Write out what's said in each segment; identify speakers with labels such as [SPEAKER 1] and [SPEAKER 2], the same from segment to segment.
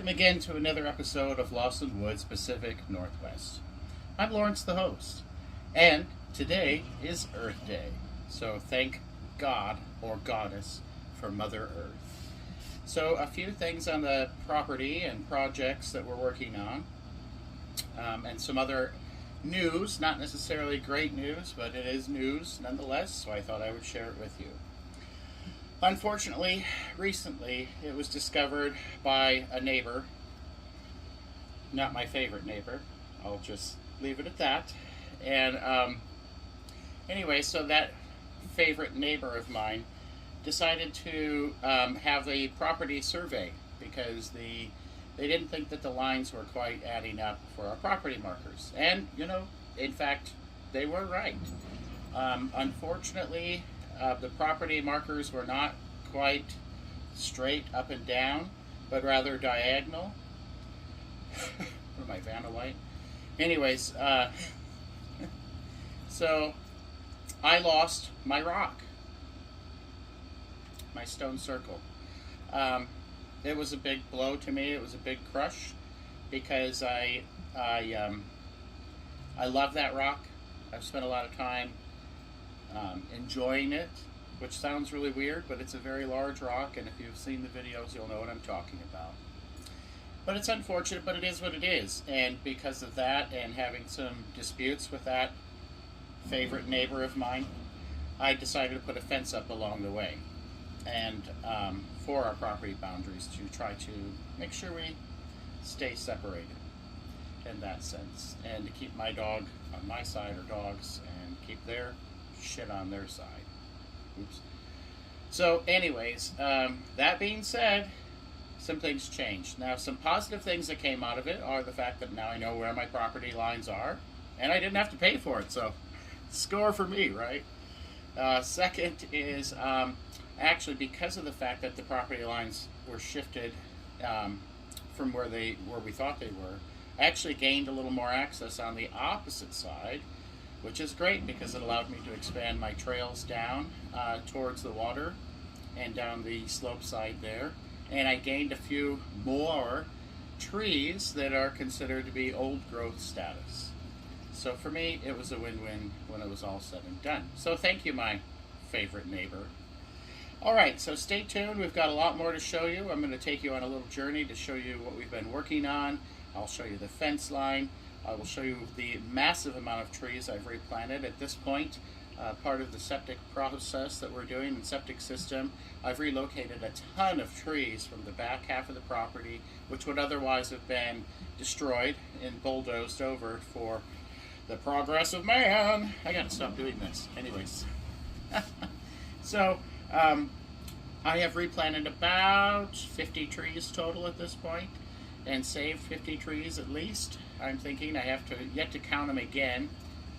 [SPEAKER 1] Welcome again to another episode of Lost in Woods, Pacific Northwest. I'm Lawrence, the host, and today is Earth Day. So thank God or Goddess for Mother Earth. So a few things on the property and projects that we're working on, and some other news, not necessarily great news, but it is news nonetheless, so I thought I would share it with you. Unfortunately, recently it was discovered by a neighbor, not my favorite neighbor, I'll just leave it at that. And anyway, so that favorite neighbor of mine decided to have a property survey because they didn't think that the lines were quite adding up for our property markers. And, in fact, they were right. Unfortunately, the property markers were not quite straight up and down, but rather diagonal. My Vanillite. Anyways, so I lost my rock, my stone circle. It was a big blow to me. It was a big crush because I love that rock. I've spent a lot of time enjoying it, which sounds really weird, but it's a very large rock, and if you've seen the videos, you'll know what I'm talking about. But it's unfortunate, but it is what it is, and because of that, and having some disputes with that favorite neighbor of mine, I decided to put a fence up along the way, and for our property boundaries to try to make sure we stay separated in that sense, and to keep my dog on my side, or dogs, and keep their shit on their side. Oops. So anyways, that being said, some things changed. Now, some positive things that came out of it are the fact that now I know where my property lines are, and I didn't have to pay for it, so score for me, right? Second is actually because of the fact that the property lines were shifted from where we thought they were, I actually gained a little more access on the opposite side, which is great because it allowed me to expand my trails down towards the water and down the slope side there. And I gained a few more trees that are considered to be old growth status. So for me, it was a win-win when it was all said and done. So thank you, my favorite neighbor. All right, so stay tuned. We've got a lot more to show you. I'm going to take you on a little journey to show you what we've been working on. I'll show you the fence line. I will show you the massive amount of trees I've replanted at this point. Part of the septic process that we're doing in septic system, I've relocated a ton of trees from the back half of the property, which would otherwise have been destroyed and bulldozed over for the progress of man. I gotta stop doing this. Anyways. So, I have replanted about 50 trees total at this point, and saved 50 trees at least. I'm thinking I have yet to count them again,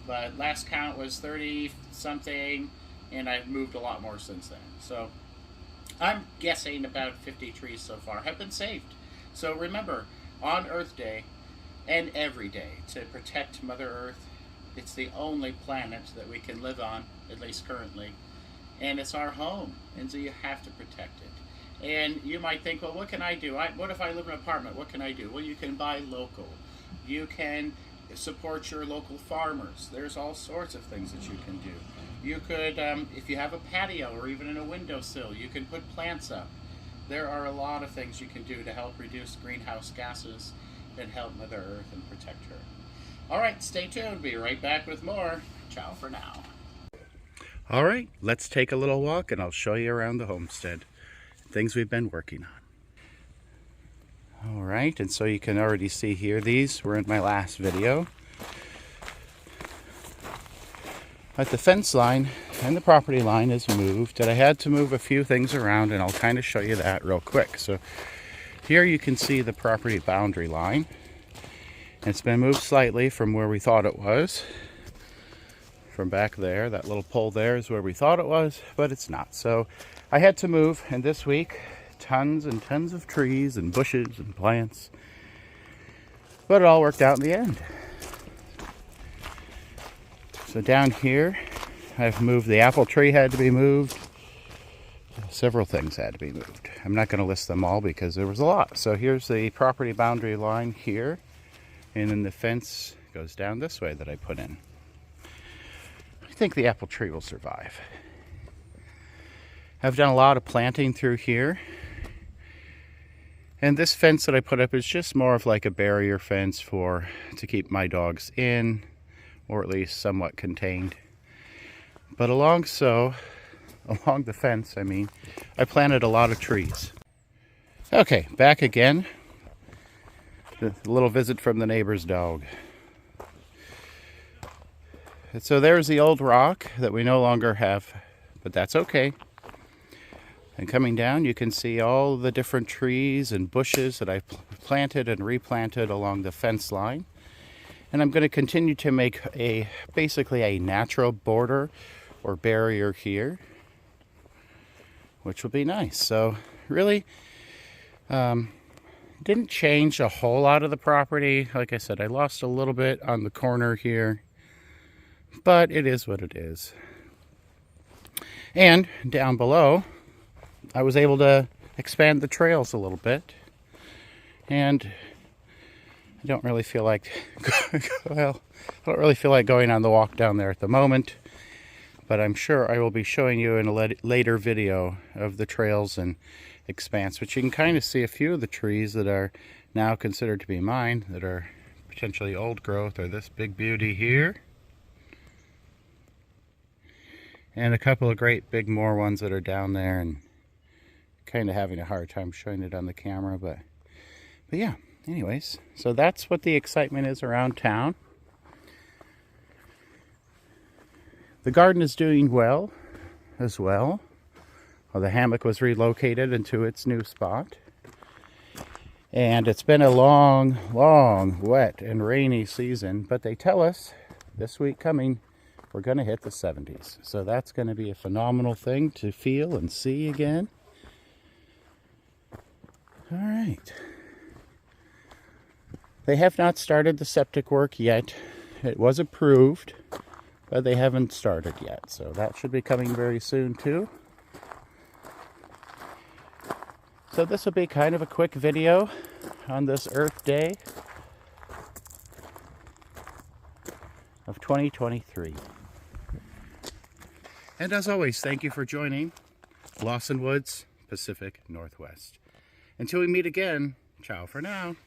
[SPEAKER 1] but last count was 30 something, and I've moved a lot more since then. So I'm guessing about 50 trees so far have been saved. So remember, on Earth Day and every day, to protect Mother Earth. It's the only planet that we can live on, at least currently, and it's our home, and so you have to protect it. And you might think, well, what can I do? What if I live in an apartment? What can I do? Well, you can buy local. You can support your local farmers. There's all sorts of things that you can do. You could, if you have a patio or even in a windowsill, you can put plants up. There are a lot of things you can do to help reduce greenhouse gases and help Mother Earth and protect her. All right, stay tuned. Be right back with more. Ciao for now. All right, let's take a little walk and I'll show you around the homestead. Things we've been working on. All right, and so you can already see here, these were in my last video. But the fence line and the property line is moved, and I had to move a few things around, and I'll kind of show you that real quick. So here you can see the property boundary line. It's been moved slightly from where we thought it was. From back there, that little pole there is where we thought it was, but it's not. So I had to move, and this week, tons and tons of trees and bushes and plants. But it all worked out in the end. So down here, I've moved, the apple tree had to be moved. several things had to be moved. I'm not going to list them all because there was a lot. So here's the property boundary line here, and then the fence goes down this way that I put in. I think the apple tree will survive. I've done a lot of planting through here, and this fence that I put up is just more of like a barrier fence to keep my dogs in, or at least somewhat contained. But along the fence, I planted a lot of trees. Okay, back again. A little visit from the neighbor's dog. And so there's the old rock that we no longer have, but that's okay. And coming down, you can see all the different trees and bushes that I've planted and replanted along the fence line. And I'm going to continue to make basically a natural border or barrier here, which will be nice. So really, didn't change a whole lot of the property. Like I said, I lost a little bit on the corner here, but it is what it is. And down below, I was able to expand the trails a little bit, and I don't really feel like going on the walk down there at the moment, but I'm sure I will be showing you in a later video of the trails and expanse, which you can kind of see a few of the trees that are now considered to be mine that are potentially old growth, or this big beauty here, and a couple of great big more ones that are down there, and kind of having a hard time showing it on the camera, but yeah, anyways, so that's what the excitement is around town. The garden is doing well as well. The hammock was relocated into its new spot, and it's been a long, wet and rainy season, but they tell us this week coming we're going to hit the 70s, so that's going to be a phenomenal thing to feel and see again. All right. They have not started the septic work yet. It was approved, but they haven't started yet. So that should be coming very soon too. So this will be kind of a quick video on this Earth Day of 2023. And as always, thank you for joining Lawson Woods Pacific Northwest. Until we meet again, ciao for now.